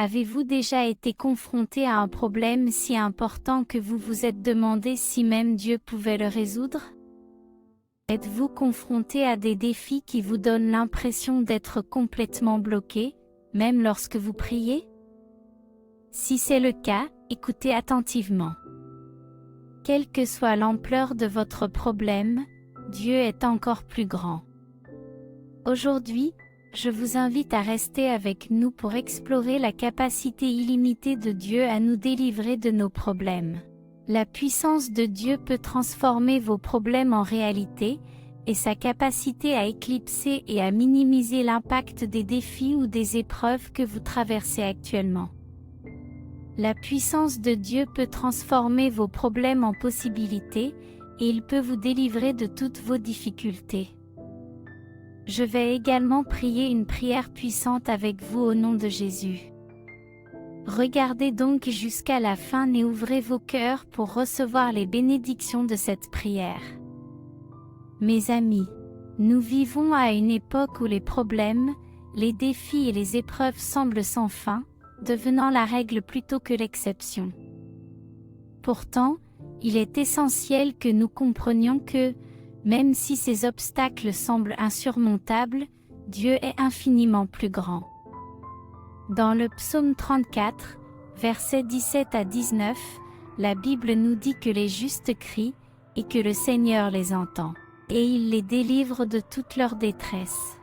Avez-vous déjà été confronté à un problème si important que vous vous êtes demandé si même Dieu pouvait le résoudre? Êtes-vous confronté à des défis qui vous donnent l'impression d'être complètement bloqué, même lorsque vous priez? Si c'est le cas, écoutez attentivement. Quelle que soit l'ampleur de votre problème, Dieu est encore plus grand. Aujourd'hui, je vous invite à rester avec nous pour explorer la capacité illimitée de Dieu à nous délivrer de nos problèmes. La puissance de Dieu peut transformer vos problèmes en réalité, et sa capacité à éclipser et à minimiser l'impact des défis ou des épreuves que vous traversez actuellement. La puissance de Dieu peut transformer vos problèmes en possibilités, et il peut vous délivrer de toutes vos difficultés. Je vais également prier une prière puissante avec vous au nom de Jésus. Regardez donc jusqu'à la fin et ouvrez vos cœurs pour recevoir les bénédictions de cette prière. Mes amis, nous vivons à une époque où les problèmes, les défis et les épreuves semblent sans fin, devenant la règle plutôt que l'exception. Pourtant, il est essentiel que nous comprenions que, même si ces obstacles semblent insurmontables, Dieu est infiniment plus grand. Dans le psaume 34, versets 17 à 19, la Bible nous dit que les justes crient, et que le Seigneur les entend, et il les délivre de toute leur détresse.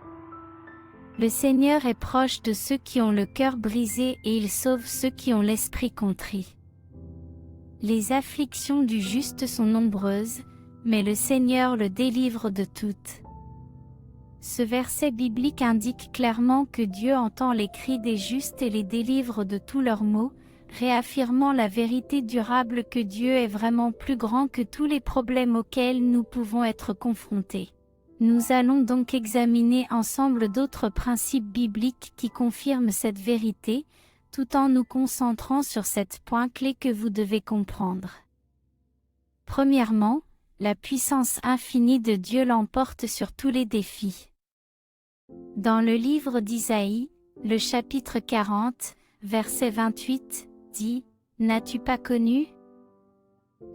Le Seigneur est proche de ceux qui ont le cœur brisé et il sauve ceux qui ont l'esprit contrit. Les afflictions du juste sont nombreuses, mais le Seigneur le délivre de toutes. Ce verset biblique indique clairement que Dieu entend les cris des justes et les délivre de tous leurs maux, réaffirmant la vérité durable que Dieu est vraiment plus grand que tous les problèmes auxquels nous pouvons être confrontés. Nous allons donc examiner ensemble d'autres principes bibliques qui confirment cette vérité, tout en nous concentrant sur cet point clé que vous devez comprendre. Premièrement, la puissance infinie de Dieu l'emporte sur tous les défis. Dans le livre d'Isaïe, le chapitre 40, verset 28, dit « N'as-tu pas connu?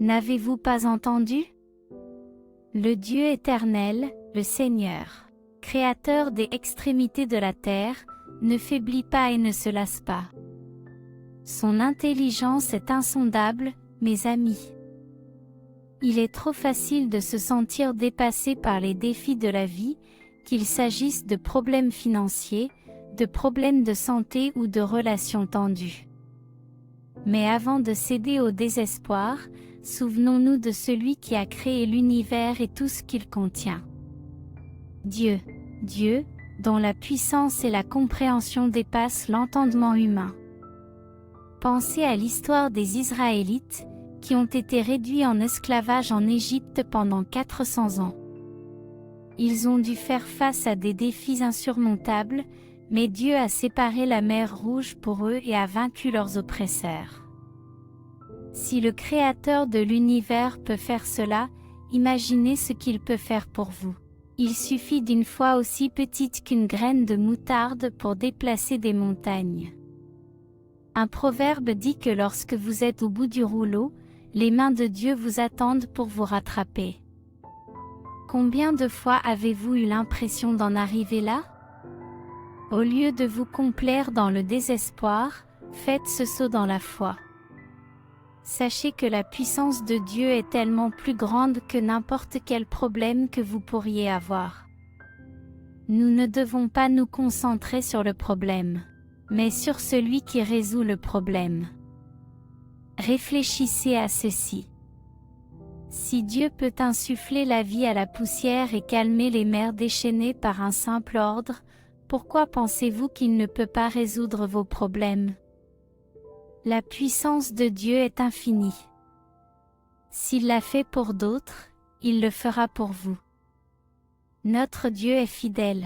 N'avez-vous pas entendu? Le Dieu éternel, le Seigneur, Créateur des extrémités de la terre, ne faiblit pas et ne se lasse pas. Son intelligence est insondable, mes amis. Il est trop facile de se sentir dépassé par les défis de la vie, qu'il s'agisse de problèmes financiers, de problèmes de santé ou de relations tendues. Mais avant de céder au désespoir, souvenons-nous de celui qui a créé l'univers et tout ce qu'il contient. Dieu, dont la puissance et la compréhension dépassent l'entendement humain. Pensez à l'histoire des Israélites, qui ont été réduits en esclavage en Égypte pendant 400 ans. Ils ont dû faire face à des défis insurmontables, mais Dieu a séparé la mer Rouge pour eux et a vaincu leurs oppresseurs. Si le Créateur de l'univers peut faire cela, imaginez ce qu'il peut faire pour vous. Il suffit d'une foi aussi petite qu'une graine de moutarde pour déplacer des montagnes. Un proverbe dit que lorsque vous êtes au bout du rouleau, les mains de Dieu vous attendent pour vous rattraper. Combien de fois avez-vous eu l'impression d'en arriver là? Au lieu de vous complaire dans le désespoir, faites ce saut dans la foi. Sachez que la puissance de Dieu est tellement plus grande que n'importe quel problème que vous pourriez avoir. Nous ne devons pas nous concentrer sur le problème, mais sur celui qui résout le problème. Réfléchissez à ceci. Si Dieu peut insuffler la vie à la poussière et calmer les mers déchaînées par un simple ordre, pourquoi pensez-vous qu'il ne peut pas résoudre vos problèmes? La puissance de Dieu est infinie. S'il l'a fait pour d'autres, il le fera pour vous. Notre Dieu est fidèle.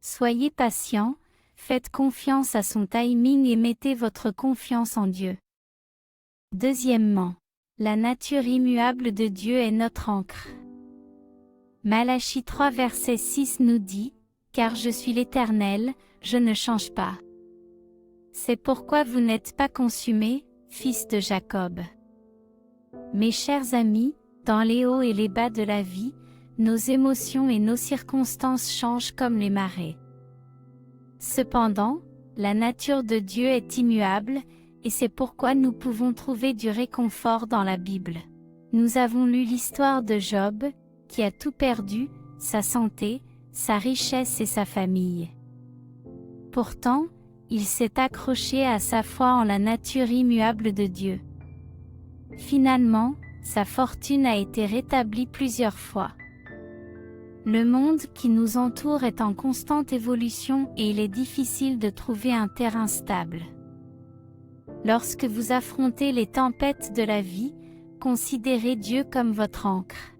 Soyez patient, faites confiance à son timing et mettez votre confiance en Dieu. Deuxièmement, la nature immuable de Dieu est notre ancre. Malachie 3 verset 6 nous dit « Car je suis l'Éternel, je ne change pas. C'est pourquoi vous n'êtes pas consumés, fils de Jacob. Mes chers amis, dans les hauts et les bas de la vie, nos émotions et nos circonstances changent comme les marées. Cependant, la nature de Dieu est immuable, et c'est pourquoi nous pouvons trouver du réconfort dans la Bible. Nous avons lu l'histoire de Job, qui a tout perdu, sa santé, sa richesse et sa famille. Pourtant, il s'est accroché à sa foi en la nature immuable de Dieu. Finalement, sa fortune a été rétablie plusieurs fois. Le monde qui nous entoure est en constante évolution et il est difficile de trouver un terrain stable. Lorsque vous affrontez les tempêtes de la vie, considérez Dieu comme votre ancre.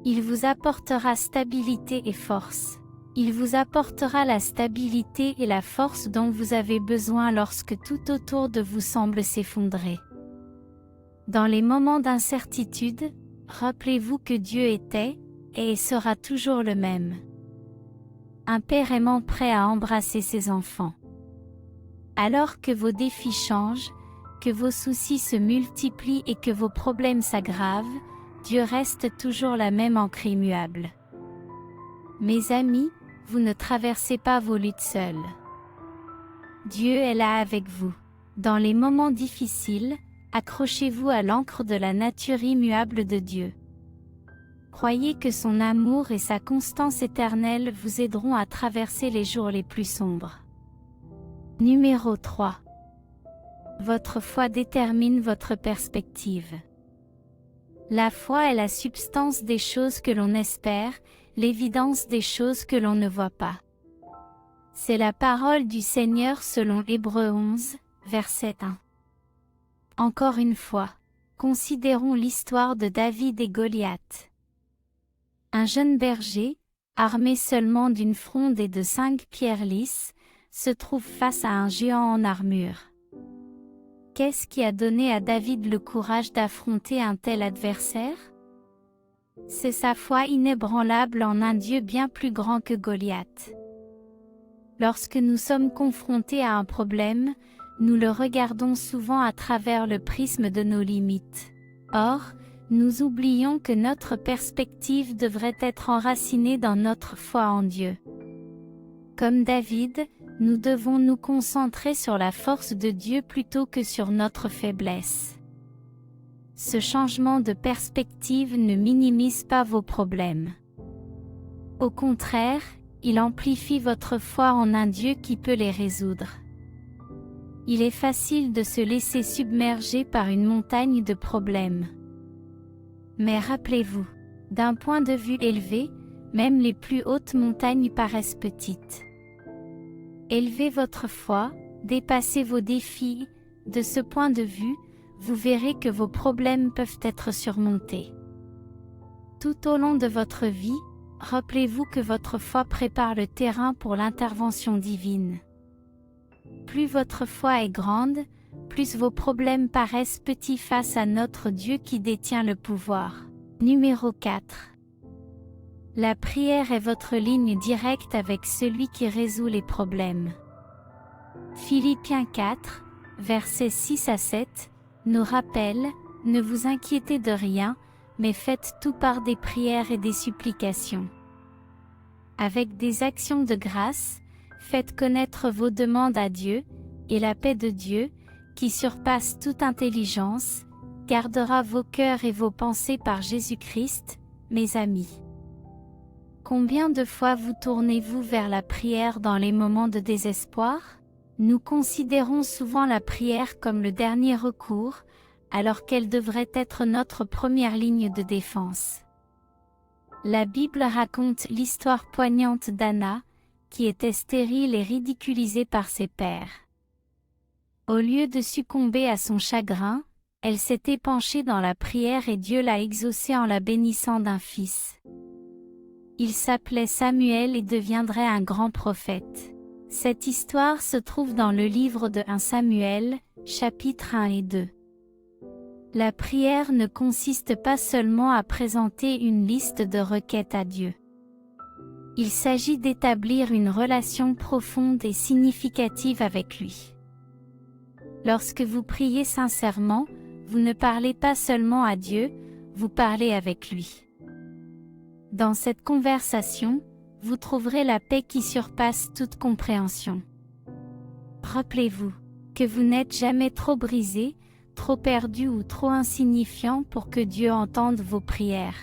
Il vous apportera stabilité et force. Il vous apportera la stabilité et la force dont vous avez besoin lorsque tout autour de vous semble s'effondrer. Dans les moments d'incertitude, rappelez-vous que Dieu était, et sera toujours le même. Un père aimant prêt à embrasser ses enfants. Alors que vos défis changent, que vos soucis se multiplient et que vos problèmes s'aggravent, Dieu reste toujours la même ancre immuable. Mes amis, vous ne traversez pas vos luttes seuls. Dieu est là avec vous. Dans les moments difficiles, accrochez-vous à l'ancre de la nature immuable de Dieu. Croyez que son amour et sa constance éternelle vous aideront à traverser les jours les plus sombres. Numéro 3. Votre foi détermine votre perspective. La foi est la substance des choses que l'on espère, l'évidence des choses que l'on ne voit pas. C'est la parole du Seigneur selon Hébreux 11, verset 1. Encore une fois, considérons l'histoire de David et Goliath. Un jeune berger, armé seulement d'une fronde et de 5 pierres lisses, se trouve face à un géant en armure. Qu'est-ce qui a donné à David le courage d'affronter un tel adversaire? C'est sa foi inébranlable en un Dieu bien plus grand que Goliath. Lorsque nous sommes confrontés à un problème, nous le regardons souvent à travers le prisme de nos limites. Or, nous oublions que notre perspective devrait être enracinée dans notre foi en Dieu. Comme David, nous devons nous concentrer sur la force de Dieu plutôt que sur notre faiblesse. Ce changement de perspective ne minimise pas vos problèmes. Au contraire, il amplifie votre foi en un Dieu qui peut les résoudre. Il est facile de se laisser submerger par une montagne de problèmes. Mais rappelez-vous, d'un point de vue élevé, même les plus hautes montagnes paraissent petites. Élevez votre foi, dépassez vos défis, de ce point de vue, vous verrez que vos problèmes peuvent être surmontés. Tout au long de votre vie, rappelez-vous que votre foi prépare le terrain pour l'intervention divine. Plus votre foi est grande, plus vos problèmes paraissent petits face à notre Dieu qui détient le pouvoir. Numéro 4. La prière est votre ligne directe avec celui qui résout les problèmes. Philippiens 4, versets 6 à 7, nous rappelle, « Ne vous inquiétez de rien, mais faites tout par des prières et des supplications. Avec des actions de grâce, faites connaître vos demandes à Dieu, et la paix de Dieu, qui surpasse toute intelligence, gardera vos cœurs et vos pensées par Jésus-Christ, mes amis. » Combien de fois vous tournez-vous vers la prière dans les moments de désespoir? Nous considérons souvent la prière comme le dernier recours, alors qu'elle devrait être notre première ligne de défense. La Bible raconte l'histoire poignante d'Anna, qui était stérile et ridiculisée par ses pairs. Au lieu de succomber à son chagrin, elle s'est épanchée dans la prière et Dieu l'a exaucée en la bénissant d'un fils. Il s'appelait Samuel et deviendrait un grand prophète. Cette histoire se trouve dans le livre de 1 Samuel, chapitres 1 et 2. La prière ne consiste pas seulement à présenter une liste de requêtes à Dieu. Il s'agit d'établir une relation profonde et significative avec lui. Lorsque vous priez sincèrement, vous ne parlez pas seulement à Dieu, vous parlez avec lui. Dans cette conversation, vous trouverez la paix qui surpasse toute compréhension. Rappelez-vous que vous n'êtes jamais trop brisé, trop perdu ou trop insignifiant pour que Dieu entende vos prières.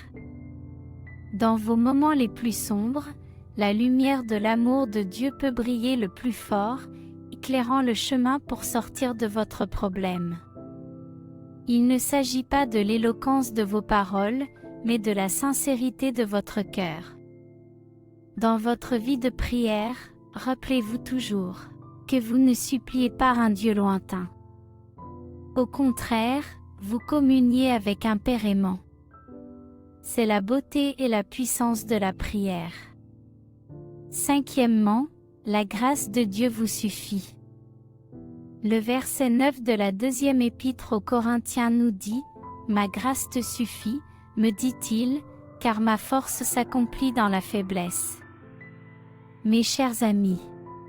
Dans vos moments les plus sombres, la lumière de l'amour de Dieu peut briller le plus fort, éclairant le chemin pour sortir de votre problème. Il ne s'agit pas de l'éloquence de vos paroles, mais de la sincérité de votre cœur. Dans votre vie de prière, rappelez-vous toujours que vous ne suppliez pas un Dieu lointain. Au contraire, vous communiez avec un Père aimant. C'est la beauté et la puissance de la prière. Cinquièmement, la grâce de Dieu vous suffit. Le verset 9 de la deuxième épître aux Corinthiens nous dit « Ma grâce te suffit, me dit-il, car ma force s'accomplit dans la faiblesse. » Mes chers amis,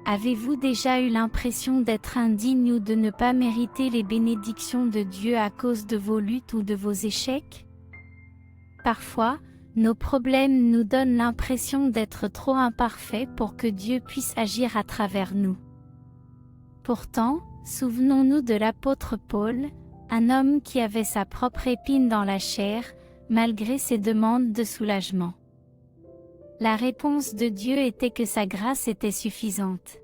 avez-vous déjà eu l'impression d'être indigne ou de ne pas mériter les bénédictions de Dieu à cause de vos luttes ou de vos échecs? Parfois, nos problèmes nous donnent l'impression d'être trop imparfaits pour que Dieu puisse agir à travers nous. Pourtant, souvenons-nous de l'apôtre Paul, un homme qui avait sa propre épine dans la chair, malgré ses demandes de soulagement. La réponse de Dieu était que sa grâce était suffisante.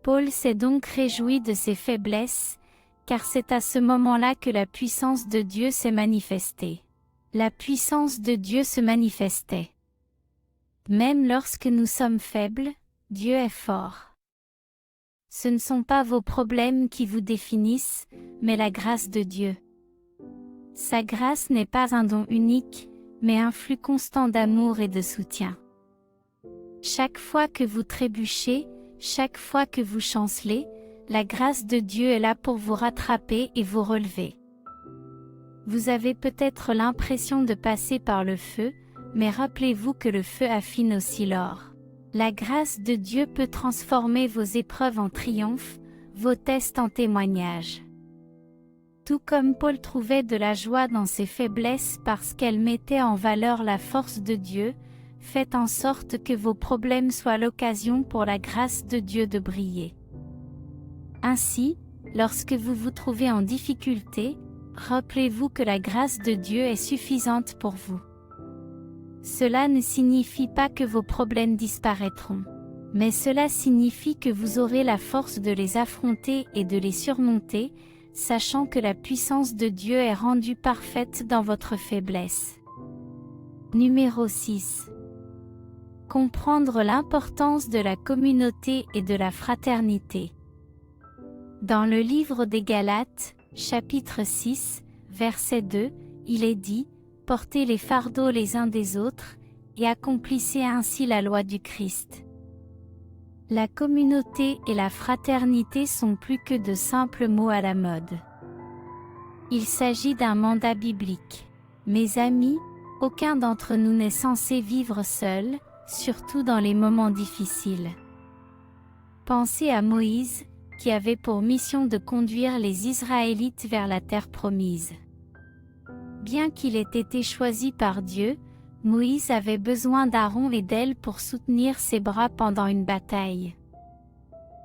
Paul s'est donc réjoui de ses faiblesses, car c'est à ce moment-là que la puissance de Dieu s'est manifestée. La puissance de Dieu se manifestait. Même lorsque nous sommes faibles, Dieu est fort. Ce ne sont pas vos problèmes qui vous définissent, mais la grâce de Dieu. Sa grâce n'est pas un don unique, mais un flux constant d'amour et de soutien. Chaque fois que vous trébuchez, chaque fois que vous chancelez, la grâce de Dieu est là pour vous rattraper et vous relever. Vous avez peut-être l'impression de passer par le feu, mais rappelez-vous que le feu affine aussi l'or. La grâce de Dieu peut transformer vos épreuves en triomphe, vos tests en témoignages. Tout comme Paul trouvait de la joie dans ses faiblesses parce qu'elles mettaient en valeur la force de Dieu, faites en sorte que vos problèmes soient l'occasion pour la grâce de Dieu de briller. Ainsi, lorsque vous vous trouvez en difficulté, rappelez-vous que la grâce de Dieu est suffisante pour vous. Cela ne signifie pas que vos problèmes disparaîtront, mais cela signifie que vous aurez la force de les affronter et de les surmonter, sachant que la puissance de Dieu est rendue parfaite dans votre faiblesse. Numéro 6. Comprendre l'importance de la communauté et de la fraternité. Dans le livre des Galates, chapitre 6, verset 2, il est dit « Portez les fardeaux les uns des autres, et accomplissez ainsi la loi du Christ. » La communauté et la fraternité sont plus que de simples mots à la mode. Il s'agit d'un mandat biblique. Mes amis, aucun d'entre nous n'est censé vivre seul, surtout dans les moments difficiles. Pensez à Moïse, qui avait pour mission de conduire les Israélites vers la terre promise. Bien qu'il ait été choisi par Dieu, Moïse avait besoin d'Aaron et d'Èle pour soutenir ses bras pendant une bataille.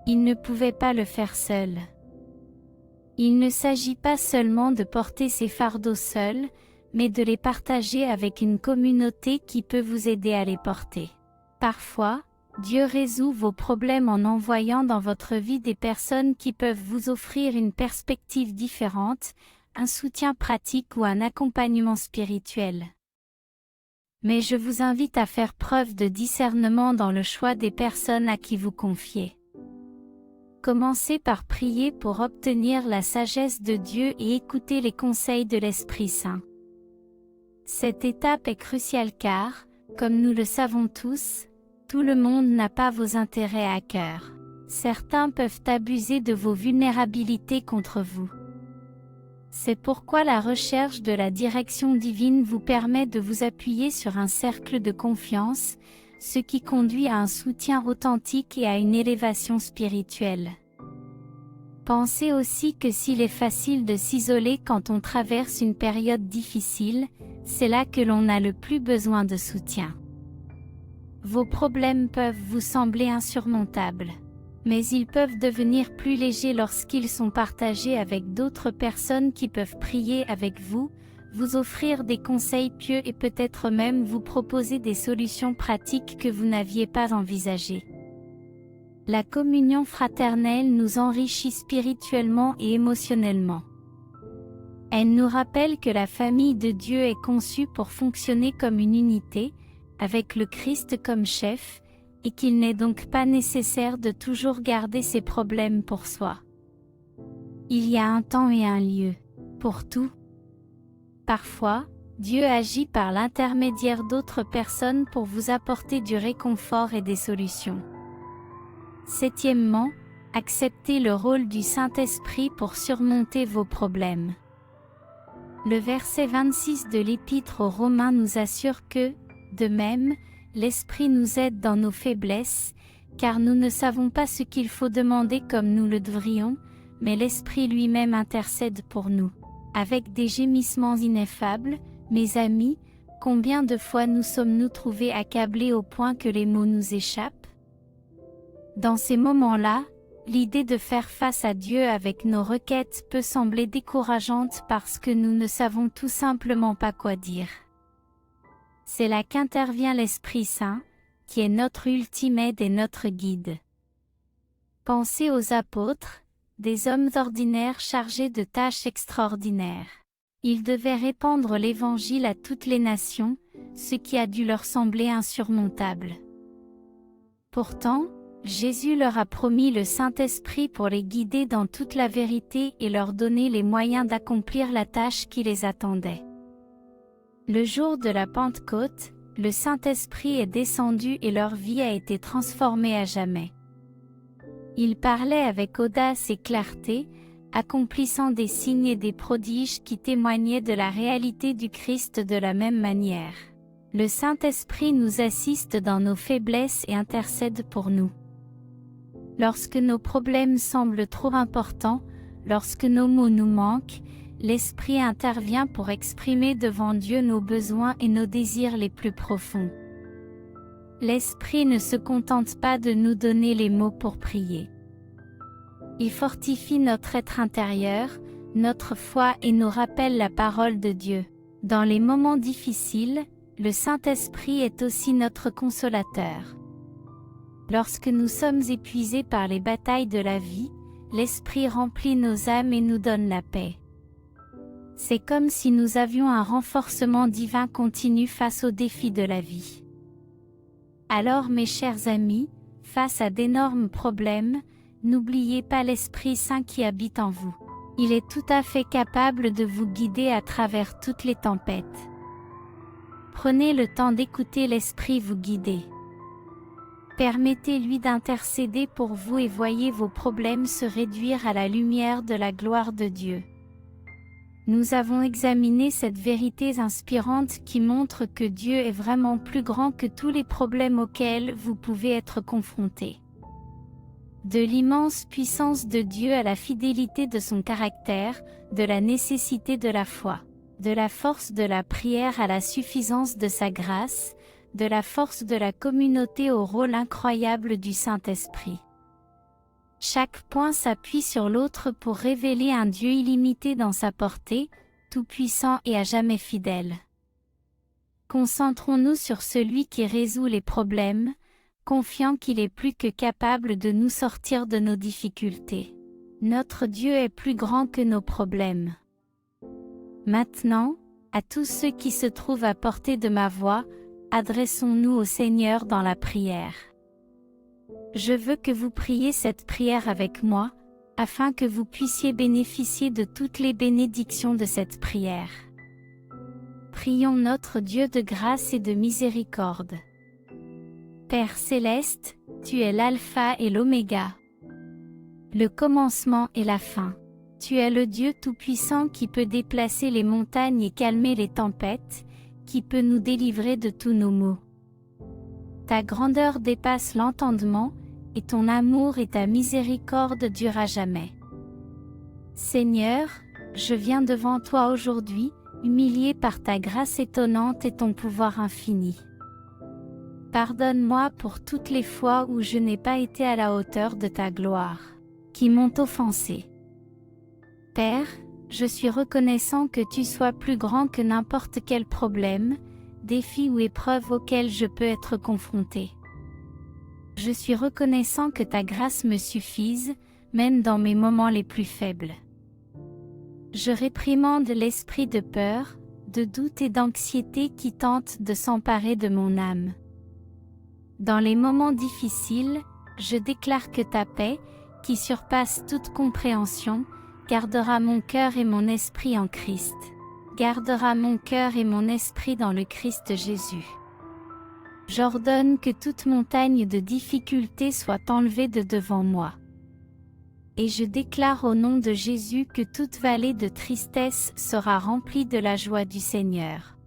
Il ne pouvait pas le faire seul. Il ne s'agit pas seulement de porter ses fardeaux seul, mais de les partager avec une communauté qui peut vous aider à les porter. Parfois, Dieu résout vos problèmes en envoyant dans votre vie des personnes qui peuvent vous offrir une perspective différente, un soutien pratique ou un accompagnement spirituel. Mais je vous invite à faire preuve de discernement dans le choix des personnes à qui vous confiez. Commencez par prier pour obtenir la sagesse de Dieu et écouter les conseils de l'Esprit Saint. Cette étape est cruciale car, comme nous le savons tous, tout le monde n'a pas vos intérêts à cœur. Certains peuvent abuser de vos vulnérabilités contre vous. C'est pourquoi la recherche de la direction divine vous permet de vous appuyer sur un cercle de confiance, ce qui conduit à un soutien authentique et à une élévation spirituelle. Pensez aussi que s'il est facile de s'isoler quand on traverse une période difficile, c'est là que l'on a le plus besoin de soutien. Vos problèmes peuvent vous sembler insurmontables, mais ils peuvent devenir plus légers lorsqu'ils sont partagés avec d'autres personnes qui peuvent prier avec vous, vous offrir des conseils pieux et peut-être même vous proposer des solutions pratiques que vous n'aviez pas envisagées. La communion fraternelle nous enrichit spirituellement et émotionnellement. Elle nous rappelle que la famille de Dieu est conçue pour fonctionner comme une unité, avec le Christ comme chef, et qu'il n'est donc pas nécessaire de toujours garder ses problèmes pour soi. Il y a un temps et un lieu pour tout. Parfois, Dieu agit par l'intermédiaire d'autres personnes pour vous apporter du réconfort et des solutions. Septièmement, acceptez le rôle du Saint-Esprit pour surmonter vos problèmes. Le verset 26 de l'Épître aux Romains nous assure que, de même, l'Esprit nous aide dans nos faiblesses, car nous ne savons pas ce qu'il faut demander comme nous le devrions, mais l'Esprit lui-même intercède pour nous. Avec des gémissements ineffables, mes amis, combien de fois nous sommes-nous trouvés accablés au point que les mots nous échappent? Dans ces moments-là, l'idée de faire face à Dieu avec nos requêtes peut sembler décourageante parce que nous ne savons tout simplement pas quoi dire. C'est là qu'intervient l'Esprit Saint, qui est notre ultime aide et notre guide. Pensez aux apôtres, des hommes ordinaires chargés de tâches extraordinaires. Ils devaient répandre l'Évangile à toutes les nations, ce qui a dû leur sembler insurmontable. Pourtant, Jésus leur a promis le Saint-Esprit pour les guider dans toute la vérité et leur donner les moyens d'accomplir la tâche qui les attendait. Le jour de la Pentecôte, le Saint-Esprit est descendu et leur vie a été transformée à jamais. Ils parlaient avec audace et clarté, accomplissant des signes et des prodiges qui témoignaient de la réalité du Christ de la même manière. Le Saint-Esprit nous assiste dans nos faiblesses et intercède pour nous. Lorsque nos problèmes semblent trop importants, lorsque nos mots nous manquent, l'Esprit intervient pour exprimer devant Dieu nos besoins et nos désirs les plus profonds. L'Esprit ne se contente pas de nous donner les mots pour prier. Il fortifie notre être intérieur, notre foi et nous rappelle la parole de Dieu. Dans les moments difficiles, le Saint-Esprit est aussi notre consolateur. Lorsque nous sommes épuisés par les batailles de la vie, l'Esprit remplit nos âmes et nous donne la paix. C'est comme si nous avions un renforcement divin continu face aux défis de la vie. Alors mes chers amis, face à d'énormes problèmes, n'oubliez pas l'Esprit Saint qui habite en vous. Il est tout à fait capable de vous guider à travers toutes les tempêtes. Prenez le temps d'écouter l'Esprit vous guider. Permettez-lui d'intercéder pour vous et voyez vos problèmes se réduire à la lumière de la gloire de Dieu. Nous avons examiné cette vérité inspirante qui montre que Dieu est vraiment plus grand que tous les problèmes auxquels vous pouvez être confrontés. De l'immense puissance de Dieu à la fidélité de son caractère, de la nécessité de la foi, de la force de la prière à la suffisance de sa grâce, de la force de la communauté au rôle incroyable du Saint-Esprit. Chaque point s'appuie sur l'autre pour révéler un Dieu illimité dans sa portée, tout-puissant et à jamais fidèle. Concentrons-nous sur celui qui résout les problèmes, confiant qu'il est plus que capable de nous sortir de nos difficultés. Notre Dieu est plus grand que nos problèmes. Maintenant, à tous ceux qui se trouvent à portée de ma voix, adressons-nous au Seigneur dans la prière. Je veux que vous priez cette prière avec moi, afin que vous puissiez bénéficier de toutes les bénédictions de cette prière. Prions notre Dieu de grâce et de miséricorde. Père céleste, tu es l'alpha et l'oméga, le commencement et la fin. Tu es le Dieu tout-puissant qui peut déplacer les montagnes et calmer les tempêtes, qui peut nous délivrer de tous nos maux. Ta grandeur dépasse l'entendement, et ton amour et ta miséricorde durent à jamais. Seigneur, je viens devant toi aujourd'hui, humilié par ta grâce étonnante et ton pouvoir infini. Pardonne-moi pour toutes les fois où je n'ai pas été à la hauteur de ta gloire, qui m'ont offensé. Père, je suis reconnaissant que tu sois plus grand que n'importe quel problème, défi ou épreuve auquel je peux être confronté. Je suis reconnaissant que ta grâce me suffise, même dans mes moments les plus faibles. Je réprimande l'esprit de peur, de doute et d'anxiété qui tente de s'emparer de mon âme. Dans les moments difficiles, je déclare que ta paix, qui surpasse toute compréhension, gardera mon cœur et mon esprit en Christ. Gardera mon cœur et mon esprit dans le Christ Jésus. J'ordonne que toute montagne de difficultés soit enlevée de devant moi. Et je déclare au nom de Jésus que toute vallée de tristesse sera remplie de la joie du Seigneur.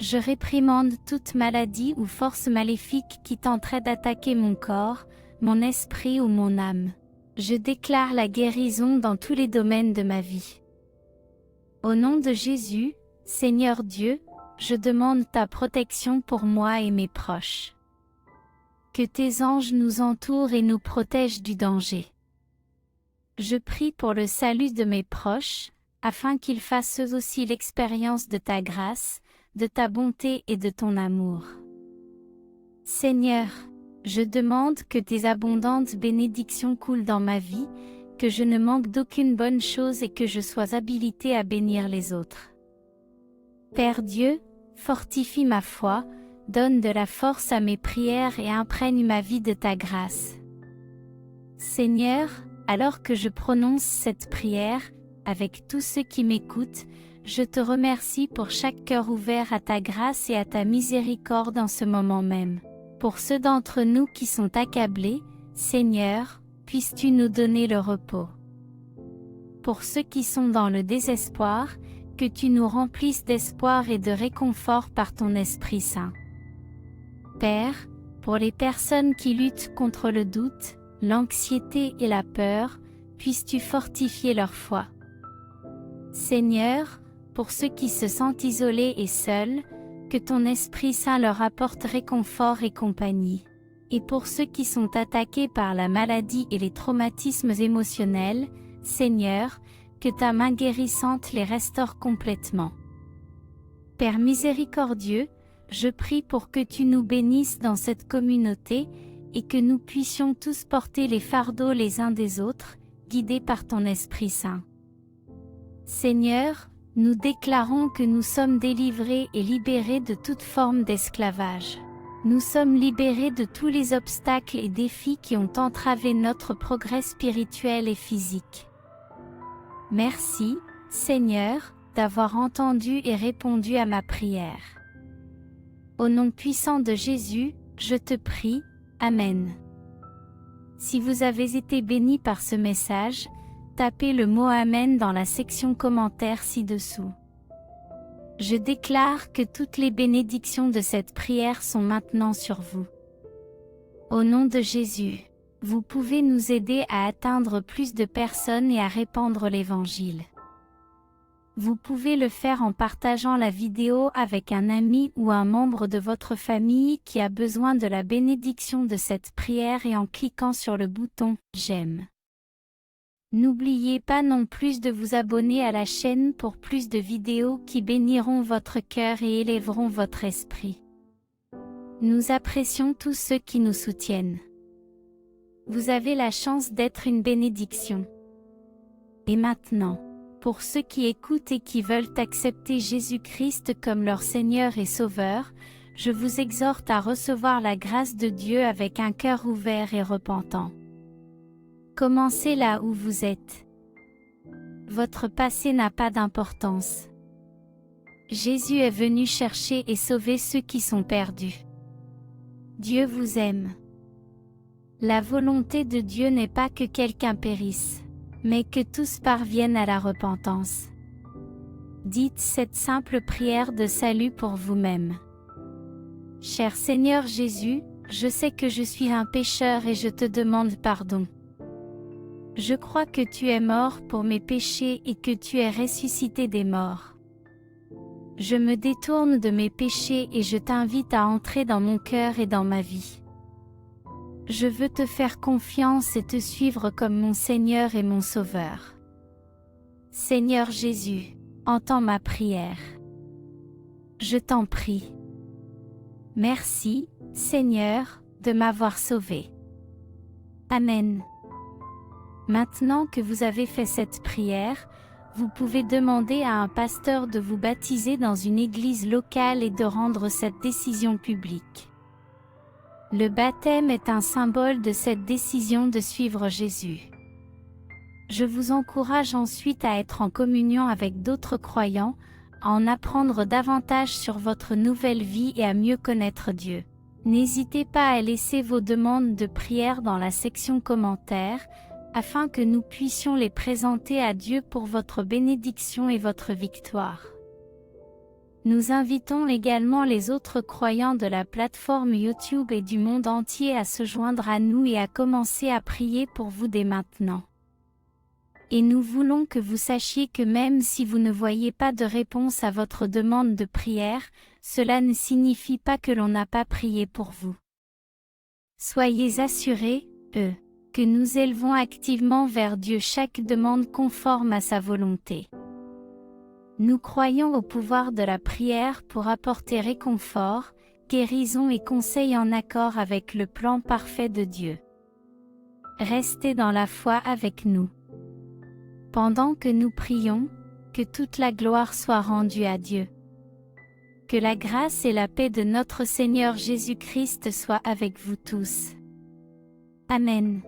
Je réprimande toute maladie ou force maléfique qui tenterait d'attaquer mon corps, mon esprit ou mon âme. Je déclare la guérison dans tous les domaines de ma vie. Au nom de Jésus, Seigneur Dieu, je demande ta protection pour moi et mes proches. Que tes anges nous entourent et nous protègent du danger. Je prie pour le salut de mes proches, afin qu'ils fassent eux aussi l'expérience de ta grâce, de ta bonté et de ton amour. Seigneur, je demande que tes abondantes bénédictions coulent dans ma vie, que je ne manque d'aucune bonne chose et que je sois habilité à bénir les autres. Père Dieu, fortifie ma foi, donne de la force à mes prières et imprègne ma vie de ta grâce. Seigneur, alors que je prononce cette prière, avec tous ceux qui m'écoutent, je te remercie pour chaque cœur ouvert à ta grâce et à ta miséricorde en ce moment même. Pour ceux d'entre nous qui sont accablés, Seigneur, puisses-tu nous donner le repos. Pour ceux qui sont dans le désespoir, que tu nous remplisses d'espoir et de réconfort par ton Esprit Saint. Père, pour les personnes qui luttent contre le doute, l'anxiété et la peur, puisses-tu fortifier leur foi. Seigneur, pour ceux qui se sentent isolés et seuls, que ton Esprit Saint leur apporte réconfort et compagnie. Et pour ceux qui sont attaqués par la maladie et les traumatismes émotionnels, Seigneur, que ta main guérissante les restaure complètement. Père miséricordieux, je prie pour que tu nous bénisses dans cette communauté, et que nous puissions tous porter les fardeaux les uns des autres, guidés par ton Esprit Saint. Seigneur, nous déclarons que nous sommes délivrés et libérés de toute forme d'esclavage. Nous sommes libérés de tous les obstacles et défis qui ont entravé notre progrès spirituel et physique. Merci, Seigneur, d'avoir entendu et répondu à ma prière. Au nom puissant de Jésus, je te prie, Amen. Si vous avez été béni par ce message, tapez le mot Amen dans la section commentaires ci-dessous. Je déclare que toutes les bénédictions de cette prière sont maintenant sur vous. Au nom de Jésus, vous pouvez nous aider à atteindre plus de personnes et à répandre l'Évangile. Vous pouvez le faire en partageant la vidéo avec un ami ou un membre de votre famille qui a besoin de la bénédiction de cette prière et en cliquant sur le bouton « J'aime ». N'oubliez pas non plus de vous abonner à la chaîne pour plus de vidéos qui béniront votre cœur et élèveront votre esprit. Nous apprécions tous ceux qui nous soutiennent. Vous avez la chance d'être une bénédiction. Et maintenant, pour ceux qui écoutent et qui veulent accepter Jésus-Christ comme leur Seigneur et Sauveur, je vous exhorte à recevoir la grâce de Dieu avec un cœur ouvert et repentant. Commencez là où vous êtes. Votre passé n'a pas d'importance. Jésus est venu chercher et sauver ceux qui sont perdus. Dieu vous aime. La volonté de Dieu n'est pas que quelqu'un périsse, mais que tous parviennent à la repentance. Dites cette simple prière de salut pour vous-même. Cher Seigneur Jésus, je sais que je suis un pécheur et je te demande pardon. Je crois que tu es mort pour mes péchés et que tu es ressuscité des morts. Je me détourne de mes péchés et je t'invite à entrer dans mon cœur et dans ma vie. Je veux te faire confiance et te suivre comme mon Seigneur et mon Sauveur. Seigneur Jésus, entends ma prière. Je t'en prie. Merci, Seigneur, de m'avoir sauvé. Amen. Maintenant que vous avez fait cette prière, vous pouvez demander à un pasteur de vous baptiser dans une église locale et de rendre cette décision publique. Le baptême est un symbole de cette décision de suivre Jésus. Je vous encourage ensuite à être en communion avec d'autres croyants, à en apprendre davantage sur votre nouvelle vie et à mieux connaître Dieu. N'hésitez pas à laisser vos demandes de prière dans la section commentaires, afin que nous puissions les présenter à Dieu pour votre bénédiction et votre victoire. Nous invitons également les autres croyants de la plateforme YouTube et du monde entier à se joindre à nous et à commencer à prier pour vous dès maintenant. Et nous voulons que vous sachiez que même si vous ne voyez pas de réponse à votre demande de prière, cela ne signifie pas que l'on n'a pas prié pour vous. Soyez assurés, que nous élevons activement vers Dieu chaque demande conforme à sa volonté. Nous croyons au pouvoir de la prière pour apporter réconfort, guérison et conseil en accord avec le plan parfait de Dieu. Restez dans la foi avec nous. Pendant que nous prions, que toute la gloire soit rendue à Dieu. Que la grâce et la paix de notre Seigneur Jésus-Christ soient avec vous tous. Amen.